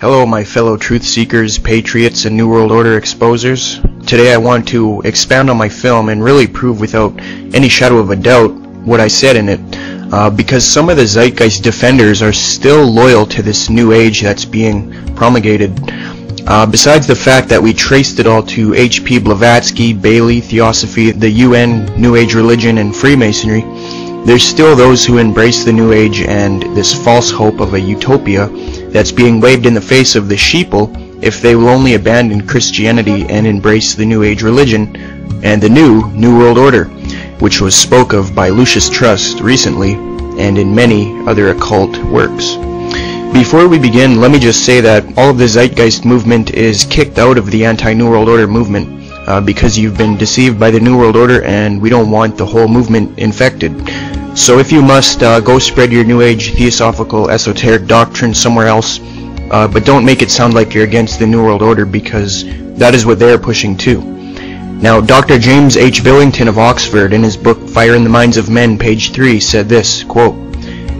Hello my fellow truth seekers, patriots, and New World Order exposers. Today I want to expound on my film and really prove without any shadow of a doubt what I said in it, because some of the zeitgeist defenders are still loyal to this new age that's being promulgated. Besides the fact that we traced it all to H.P. Blavatsky, Bailey, Theosophy, the UN, New Age religion, and Freemasonry, there's still those who embrace the New Age and this false hope of a utopia that's being waved in the face of the sheeple if they will only abandon Christianity and embrace the New Age religion and the New World Order, which was spoke of by Lucius Trust recently and in many other occult works. Before we begin, let me just say that all of the zeitgeist movement is kicked out of the anti-New World Order movement because you've been deceived by the New World Order and we don't want the whole movement infected. So if you must, go spread your New Age theosophical esoteric doctrine somewhere else, but don't make it sound like you're against the New World Order, because that is what they're pushing too. Now, Dr. James H. Billington of Oxford, in his book Fire in the Minds of Men, page 3, said this, quote,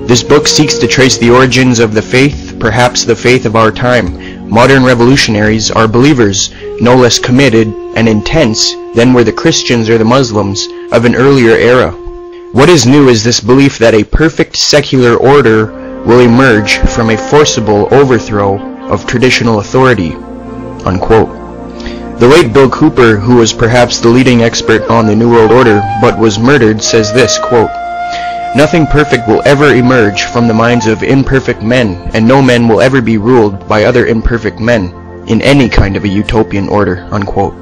"This book seeks to trace the origins of the faith, perhaps the faith of our time. Modern revolutionaries are believers, no less committed and intense than were the Christians or the Muslims of an earlier era. What is new is this belief that a perfect secular order will emerge from a forcible overthrow of traditional authority." Unquote. The late Bill Cooper, who was perhaps the leading expert on the New World Order but was murdered, says this, quote, "Nothing perfect will ever emerge from the minds of imperfect men, and no men will ever be ruled by other imperfect men in any kind of a utopian order." Unquote.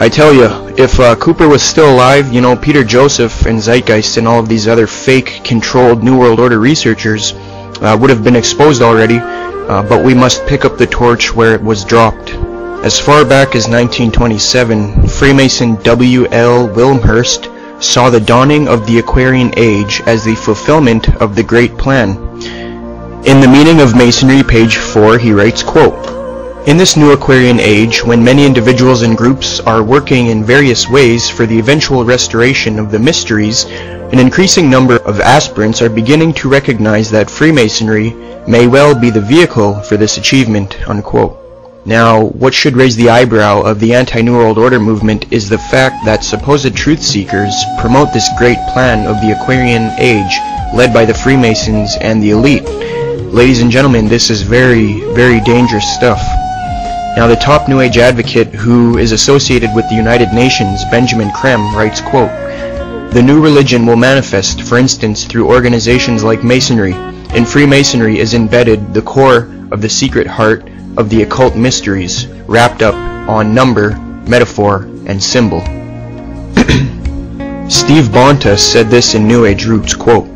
I tell you, if Cooper was still alive, Peter Joseph and Zeitgeist and all of these other fake, controlled New World Order researchers would have been exposed already, but we must pick up the torch where it was dropped. As far back as 1927, Freemason W.L. Wilmhurst saw the dawning of the Aquarian Age as the fulfillment of the Great Plan. In The Meaning of Masonry, page 4, he writes, quote, "In this new Aquarian age, when many individuals and groups are working in various ways for the eventual restoration of the mysteries, an increasing number of aspirants are beginning to recognize that Freemasonry may well be the vehicle for this achievement." Unquote. Now, what should raise the eyebrow of the anti-New World Order movement is the fact that supposed truth seekers promote this great plan of the Aquarian age led by the Freemasons and the elite. Ladies and gentlemen, this is very, very dangerous stuff. Now, the top New Age advocate who is associated with the United Nations, Benjamin Creme, writes, quote, "The new religion will manifest, for instance, through organizations like Masonry. In Freemasonry is embedded the core of the secret heart of the occult mysteries, wrapped up on number, metaphor, and symbol." Steve Bonta said this in New Age Roots, quote,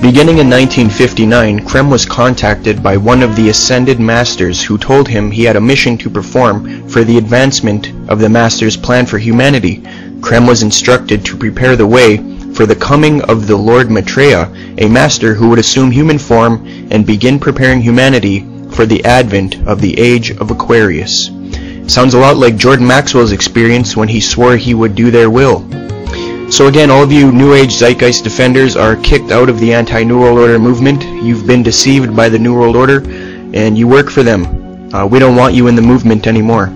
"Beginning in 1959, Creme was contacted by one of the Ascended Masters who told him he had a mission to perform for the advancement of the Master's plan for humanity. Creme was instructed to prepare the way for the coming of the Lord Maitreya, a Master who would assume human form and begin preparing humanity for the advent of the Age of Aquarius." Sounds a lot like Jordan Maxwell's experience when he swore he would do their will. So again, all of you New Age Zeitgeist defenders are kicked out of the anti-New World Order movement. You've been deceived by the New World Order, and you work for them. We don't want you in the movement anymore.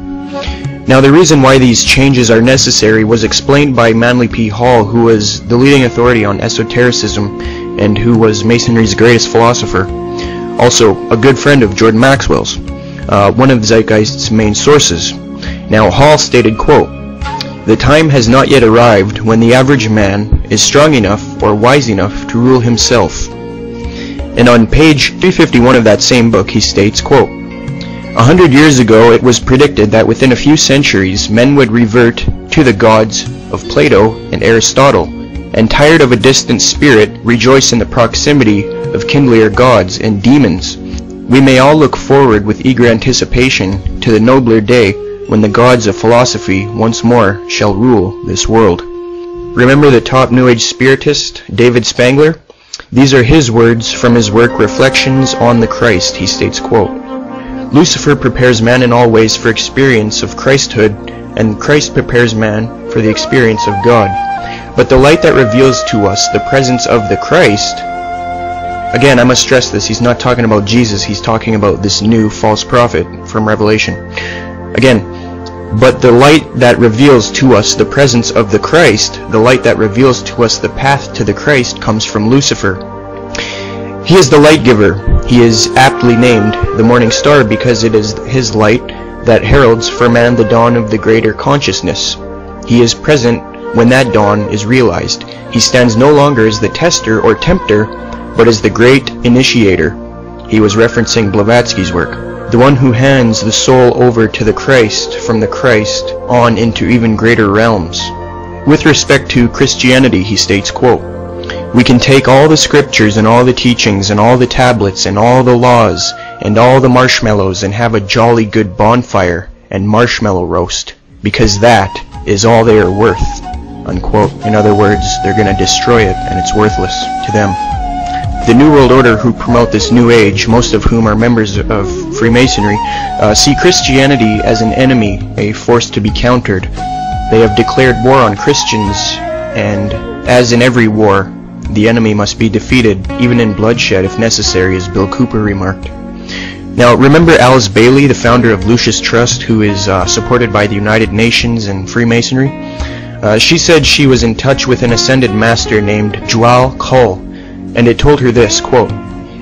Now, the reason why these changes are necessary was explained by Manly P. Hall, who was the leading authority on esotericism and who was Masonry's greatest philosopher. Also, a good friend of Jordan Maxwell's, one of Zeitgeist's main sources. Now, Hall stated, quote, "The time has not yet arrived when the average man is strong enough or wise enough to rule himself." And on page 351 of that same book, he states, quote, "100 years ago it was predicted that within a few centuries men would revert to the gods of Plato and Aristotle, and tired of a distant spirit, rejoice in the proximity of kindlier gods and demons. We may all look forward with eager anticipation to the nobler day when the gods of philosophy once more shall rule this world." Remember the top New Age spiritist, David Spangler? These are his words from his work Reflections on the Christ. He states, quote, "Lucifer prepares man in all ways for experience of Christhood, and Christ prepares man for the experience of God. But the light that reveals to us the presence of the Christ Again, I must stress this, he's not talking about Jesus, he's talking about this new false prophet from Revelation. Again, but the light that reveals to us the presence of the Christ, the light that reveals to us the path to the Christ, comes from Lucifer. He is the light giver. He is aptly named the morning star because it is his light that heralds for man the dawn of the greater consciousness. He is present when that dawn is realized. He stands no longer as the tester or tempter, but as the great initiator. He was referencing Blavatsky's work. The one who hands the soul over to the Christ, from the Christ on into even greater realms. With respect to Christianity, he states, quote, "We can take all the scriptures and all the teachings and all the tablets and all the laws and all the marshmallows and have a jolly good bonfire and marshmallow roast, because that is all they are worth," unquote. In other words, they're going to destroy it and it's worthless to them. The New World Order who promote this New Age, most of whom are members of Freemasonry, see Christianity as an enemy, a force to be countered. They have declared war on Christians, and as in every war, the enemy must be defeated, even in bloodshed if necessary, as Bill Cooper remarked. Now, remember Alice Bailey, the founder of Lucis Trust, who is supported by the United Nations and Freemasonry? She said she was in touch with an ascended master named Jual Kull, and it told her this, quote,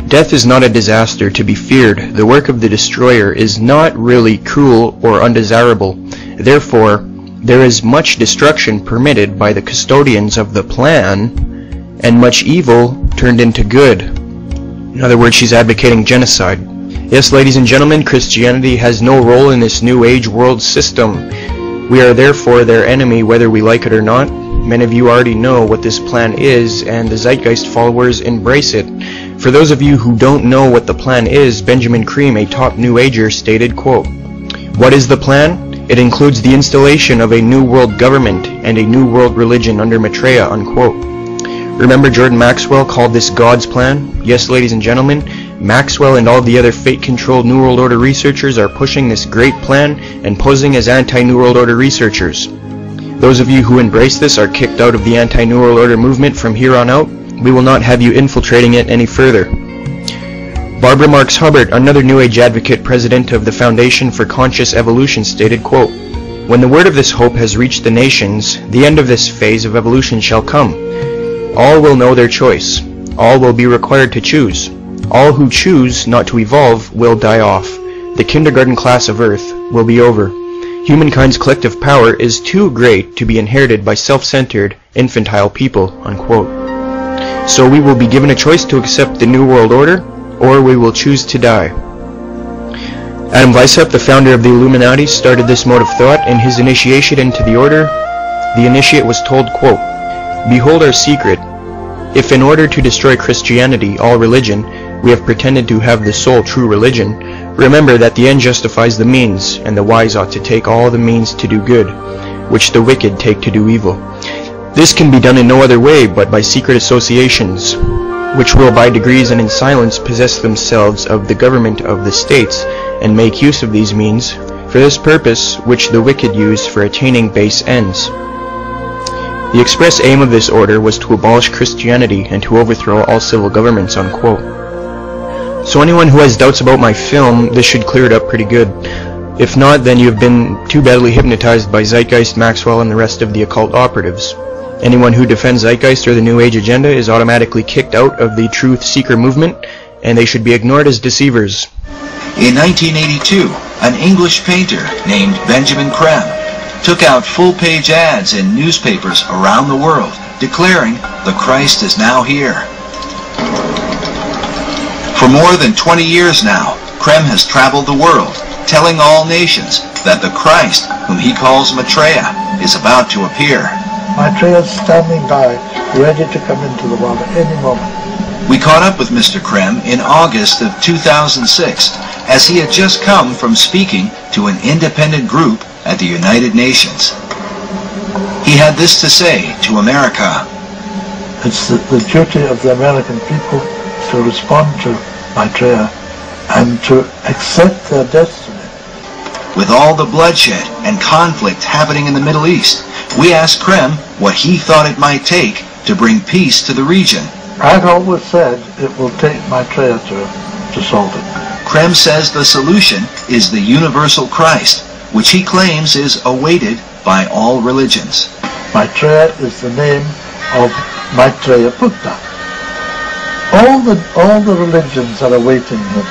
"Death is not a disaster to be feared. The work of the destroyer is not really cruel or undesirable. Therefore, there is much destruction permitted by the custodians of the plan, and much evil turned into good." In other words, she's advocating genocide. Yes, ladies and gentlemen, Christianity has no role in this New Age world system. We are therefore their enemy whether we like it or not. Many of you already know what this plan is, and the Zeitgeist followers embrace it. For those of you who don't know what the plan is, Benjamin Cream, a top New Ager, stated, quote, "What is the plan? It includes the installation of a new world government and a new world religion under Maitreya," unquote. Remember Jordan Maxwell called this God's plan? Yes, ladies and gentlemen, Maxwell and all the other fate-controlled New World Order researchers are pushing this great plan and posing as anti-New World Order researchers. Those of you who embrace this are kicked out of the anti-New World Order movement from here on out. We will not have you infiltrating it any further. Barbara Marx Hubbard, another New Age advocate, president of the Foundation for Conscious Evolution, stated, quote, "When the word of this hope has reached the nations, the end of this phase of evolution shall come. All will know their choice. All will be required to choose. All who choose not to evolve will die off. The kindergarten class of Earth will be over. Humankind's collective power is too great to be inherited by self-centered, infantile people," unquote. So we will be given a choice to accept the New World Order, or we will choose to die. Adam Weishaupt, the founder of the Illuminati, started this mode of thought. In his initiation into the order, the initiate was told, quote, "Behold our secret. If in order to destroy Christianity, all religion, we have pretended to have the sole true religion, remember that the end justifies the means, and the wise ought to take all the means to do good, which the wicked take to do evil. This can be done in no other way but by secret associations, which will by degrees and in silence possess themselves of the government of the states, and make use of these means for this purpose which the wicked use for attaining base ends." The express aim of this order was to abolish Christianity and to overthrow all civil governments, unquote. So anyone who has doubts about my film, this should clear it up pretty good. If not, then you have been too badly hypnotized by Zeitgeist, Maxwell, and the rest of the occult operatives. Anyone who defends Zeitgeist or the New Age agenda is automatically kicked out of the Truth Seeker movement, and they should be ignored as deceivers. In 1982, an English painter named Benjamin Creme took out full-page ads in newspapers around the world, declaring the Christ is now here. For more than 20 years now, Creme has traveled the world, telling all nations that the Christ, whom he calls Maitreya, is about to appear. Maitreya is standing by, ready to come into the world at any moment. We caught up with Mr. Creme in August of 2006, as he had just come from speaking to an independent group at the United Nations. He had this to say to America. It's the duty of the American people to respond to Maitreya and to accept their destiny. With all the bloodshed and conflict happening in the Middle East, we asked Creme what he thought it might take to bring peace to the region. I've always said it will take Maitreya to solve it. Krem says the solution is the universal Christ, which he claims is awaited by all religions. Maitreya is the name of Maitreya Buddha. All the religions are awaiting him.